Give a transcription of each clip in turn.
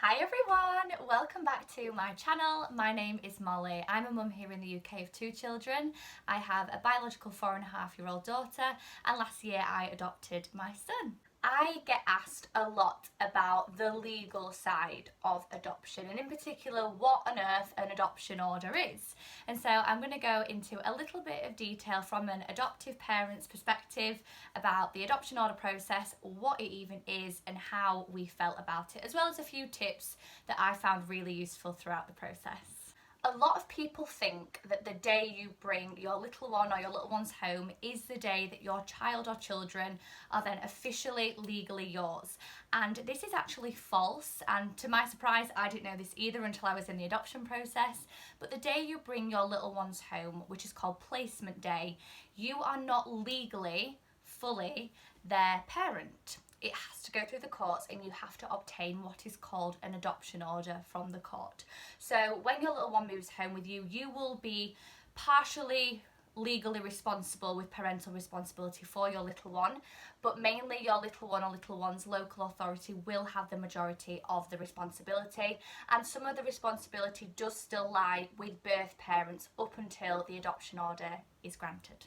Hi everyone, welcome back to my channel. My name is Molly. I'm a mum here in the UK of 2 children. I have a biological 4.5-year-old daughter, and last year I adopted my son. I get asked a lot about the legal side of adoption, and in particular what on earth an adoption order is. And so I'm going to go into a little bit of detail from an adoptive parent's perspective about the adoption order process, what it even is and how we felt about it, as well as a few tips that I found really useful throughout the process. A lot of people think that the day you bring your little one or your little ones home is the day that your child or children are then officially legally yours. And this is actually false, and to my surprise I didn't know this either until I was in the adoption process. But the day you bring your little ones home, which is called placement day, you are not legally fully their parent. It has to go through the courts and you have to obtain what is called an adoption order from the court. So when your little one moves home with you, you will be partially legally responsible with parental responsibility for your little one, but mainly your little one or little one's local authority will have the majority of the responsibility, and some of the responsibility does still lie with birth parents up until the adoption order is granted.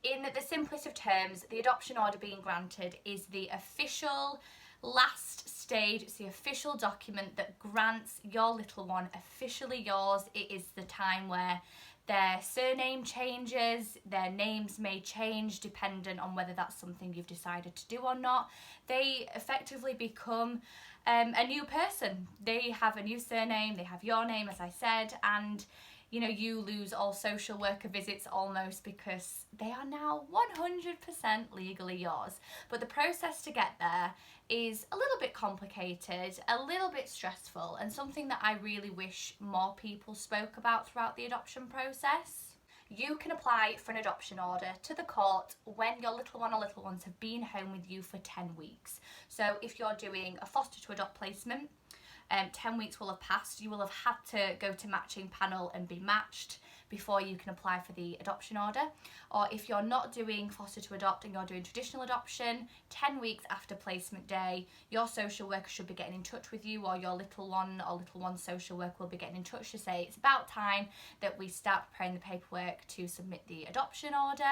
In the simplest of terms, the adoption order being granted is the official last stage. It's the official document that grants your little one officially yours. It is the time where their surname changes, their names may change dependent on whether that's something you've decided to do or not. They effectively become a new person. They have a new surname, they have your name, as I said, and you lose all social worker visits almost because they are now 100% legally yours. But the process to get there is a little bit complicated, a little bit stressful, and something that I really wish more people spoke about throughout the adoption process. You can apply for an adoption order to the court when your little one or little ones have been home with you for 10 weeks. So if you're doing a foster to adopt placement, 10 weeks will have passed. You will have had to go to matching panel and be matched before you can apply for the adoption order. Or if you're not doing foster to adopt and you're doing traditional adoption, 10 weeks after placement day, your social worker should be getting in touch with you, or your little one or little one's social worker will be getting in touch to say it's about time that we start preparing the paperwork to submit the adoption order.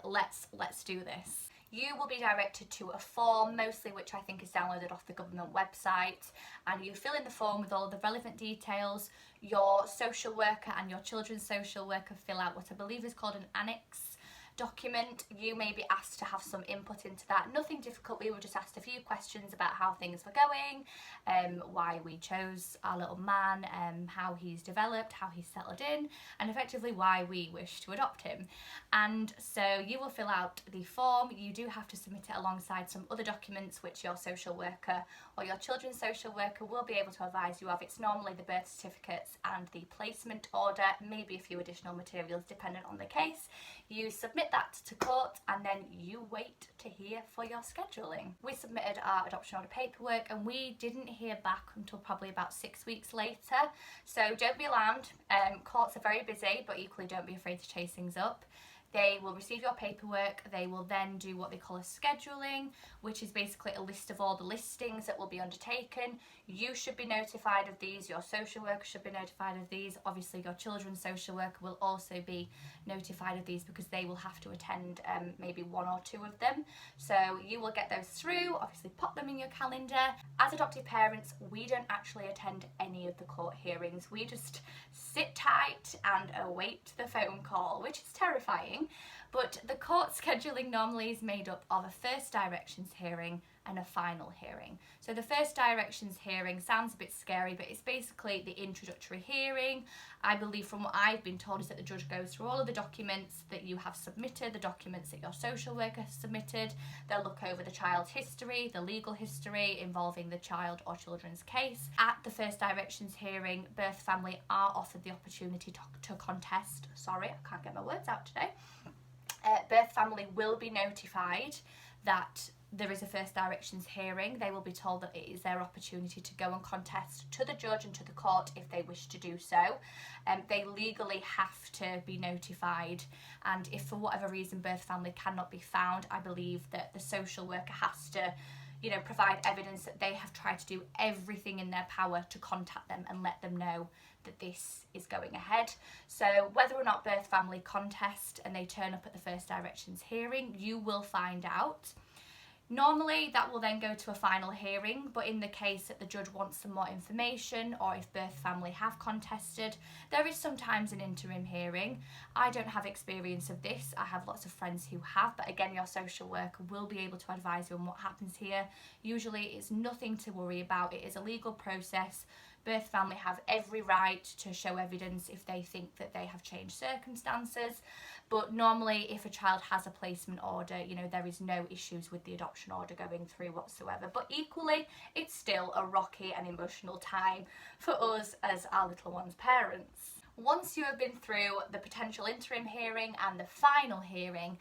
Let's do this. You will be directed to a form, mostly which I think is downloaded off the government website, and you fill in the form with all of the relevant details. Your social worker and your children's social worker fill out what I believe is called an annex document. You may be asked to have some input into that. Nothing difficult. We were just asked a few questions about how things were going, why we chose our little man, how he's developed, how he's settled in, and effectively why we wish to adopt him. And so you will fill out the form. You do have to submit it alongside some other documents which your social worker or your children's social worker will be able to advise you of. It's normally the birth certificates and the placement order, maybe a few additional materials dependent on the case. You submit that to court and then you wait to hear for your scheduling. We submitted our adoption order paperwork and we didn't hear back until probably about 6 weeks later. So don't be alarmed. Courts are very busy, but equally don't be afraid to chase things up. They will receive your paperwork. They will then do what they call a scheduling, which is basically a list of all the listings that will be undertaken. You should be notified of these. Your social worker should be notified of these. Obviously, your children's social worker will also be notified of these because they will have to attend maybe 1 or 2 of them. So you will get those through. Obviously, pop them in your calendar. As adoptive parents, we don't actually attend any of the court hearings. We just sit tight and await the phone call, which is terrifying. But the court scheduling normally is made up of a first directions hearing and a final hearing. So the first directions hearing sounds a bit scary, but it's basically the introductory hearing. I believe from what I've been told is that the judge goes through all of the documents that you have submitted, the documents that your social worker has submitted. They'll look over the child's history, the legal history involving the child or children's case. At the first directions hearing, birth family are offered the opportunity to contest. Sorry, I can't get my words out today. Birth family will be notified that there is a first directions hearing. They will be told that it is their opportunity to go and contest to the judge and to the court if they wish to do so. They legally have to be notified, and if for whatever reason birth family cannot be found, I believe that the social worker has to provide evidence that they have tried to do everything in their power to contact them and let them know that this is going ahead. So whether or not birth family contest and they turn up at the first directions hearing, you will find out. Normally that will then go to a final hearing, but in the case that the judge wants some more information, or if birth family have contested, there is sometimes an interim hearing. I don't have experience of this. I have lots of friends who have, but again, your social worker will be able to advise you on what happens here. Usually it's nothing to worry about. It is a legal process. Birth family have every right to show evidence if they think that they have changed circumstances. But normally if a child has a placement order, there is no issues with the adoption order going through whatsoever. But equally, it's still a rocky and emotional time for us as our little one's parents. Once you have been through the potential interim hearing and the final hearing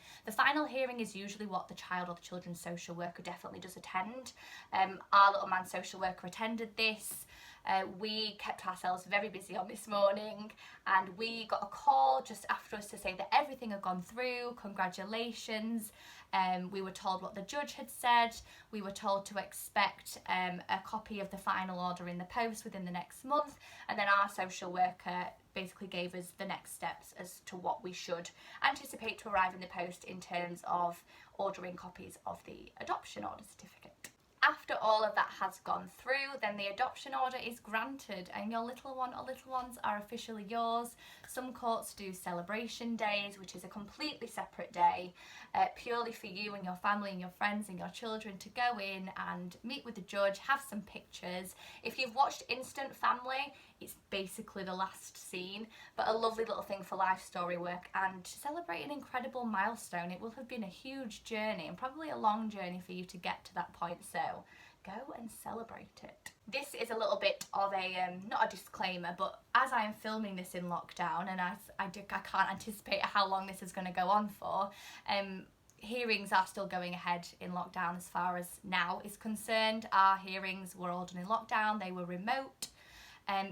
is usually what the child or the children's social worker definitely does attend. Our little man's social worker attended this. We kept ourselves very busy on this morning, and we got a call just after us to say that everything had gone through, congratulations. We were told what the judge had said. We were told to expect a copy of the final order in the post within the next month, and then our social worker basically gave us the next steps as to what we should anticipate to arrive in the post in terms of ordering copies of the adoption order certificate. After all of that has gone through, then the adoption order is granted and your little one or little ones are officially yours. Some courts do celebration days, which is a completely separate day, purely for you and your family and your friends and your children to go in and meet with the judge, have some pictures. If you've watched Instant Family, it's basically the last scene, but a lovely little thing for life story work and to celebrate an incredible milestone. It will have been a huge journey and probably a long journey for you to get to that point, so go and celebrate it. This is a little bit of a, not a disclaimer, but as I am filming this in lockdown and as I can't anticipate how long this is going to go on for, hearings are still going ahead in lockdown as far as now is concerned. Our hearings were all done in lockdown, they were remote.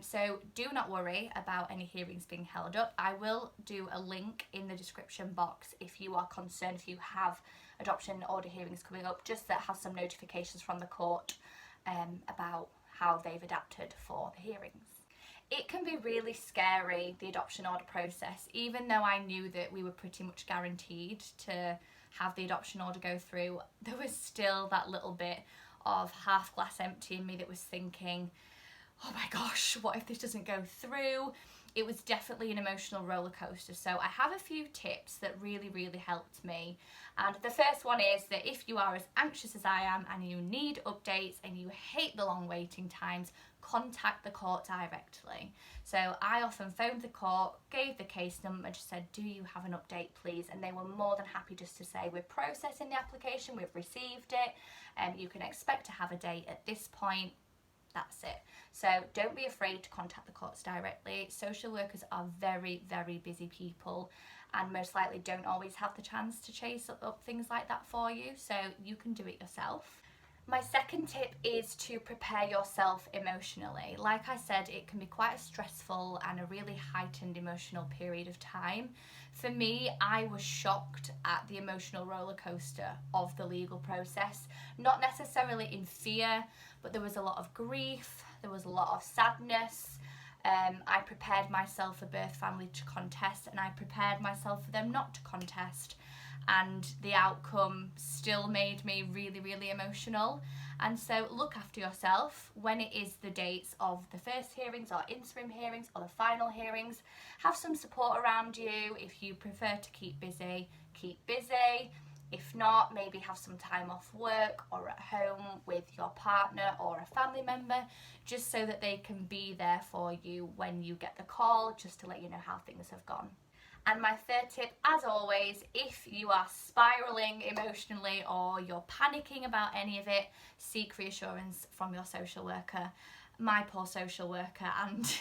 So do not worry about any hearings being held up. I will do a link in the description box if you are concerned, if you have adoption order hearings coming up, just that has some notifications from the court about how they've adapted for the hearings. It can be really scary, the adoption order process, even though I knew that we were pretty much guaranteed to have the adoption order go through. There was still that little bit of half glass empty in me that was thinking, oh my gosh, what if this doesn't go through? It was definitely an emotional roller coaster. So I have a few tips that really, really helped me. And the first one is that if you are as anxious as I am and you need updates and you hate the long waiting times, contact the court directly. So I often phoned the court, gave the case number, just said, do you have an update please? And they were more than happy just to say, we're processing the application, we've received it, and you can expect to have a date at this point. That's it. So don't be afraid to contact the courts directly. Social workers are very, very busy people and most likely don't always have the chance to chase up things like that for you, so you can do it yourself. My second tip is to prepare yourself emotionally. Like I said, it can be quite a stressful and a really heightened emotional period of time. For me, I was shocked at the emotional roller coaster of the legal process. Not necessarily in fear, but there was a lot of grief, there was a lot of sadness. I prepared myself for birth family to contest and I prepared myself for them not to contest. And the outcome still made me really, really emotional. And so look after yourself when it is the dates of the first hearings or interim hearings or the final hearings. Have some support around you. If you prefer to keep busy, keep busy. If not, maybe have some time off work or at home with your partner or a family member, just so that they can be there for you when you get the call, just to let you know how things have gone. And my third tip, as always, if you are spiraling emotionally or you're panicking about any of it, seek reassurance from your social worker. My poor social worker and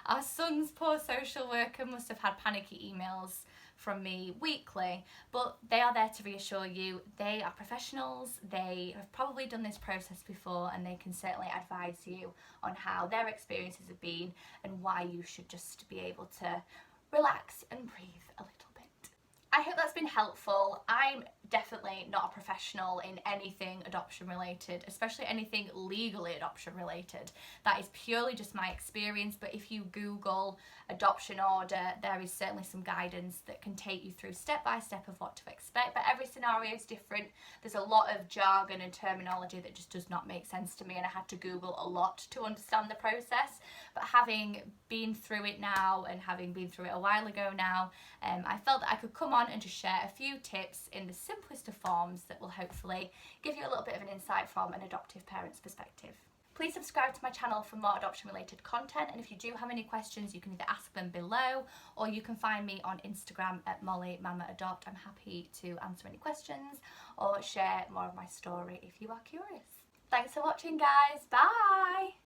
our son's poor social worker must have had panicky emails from me weekly, but they are there to reassure you. They are professionals, they have probably done this process before, and they can certainly advise you on how their experiences have been and why you should just be able to relax and breathe a little bit. I hope that's been helpful. I'm definitely not a professional in anything adoption related, especially anything legally adoption related. That is purely just my experience, but if you Google adoption order, there is certainly some guidance that can take you through step by step of what to expect, but every scenario is different. There's a lot of jargon and terminology that just does not make sense to me, and I had to Google a lot to understand the process. But having been through it now and having been through it a while ago now, I felt that I could come on and just share a few tips in the simplest of forms that will hopefully give you a little bit of an insight from an adoptive parent's perspective. Please subscribe to my channel for more adoption related content, and if you do have any questions you can either ask them below or you can find me on Instagram at MollyMamaAdopt. I'm happy to answer any questions or share more of my story if you are curious. Thanks for watching, guys. Bye!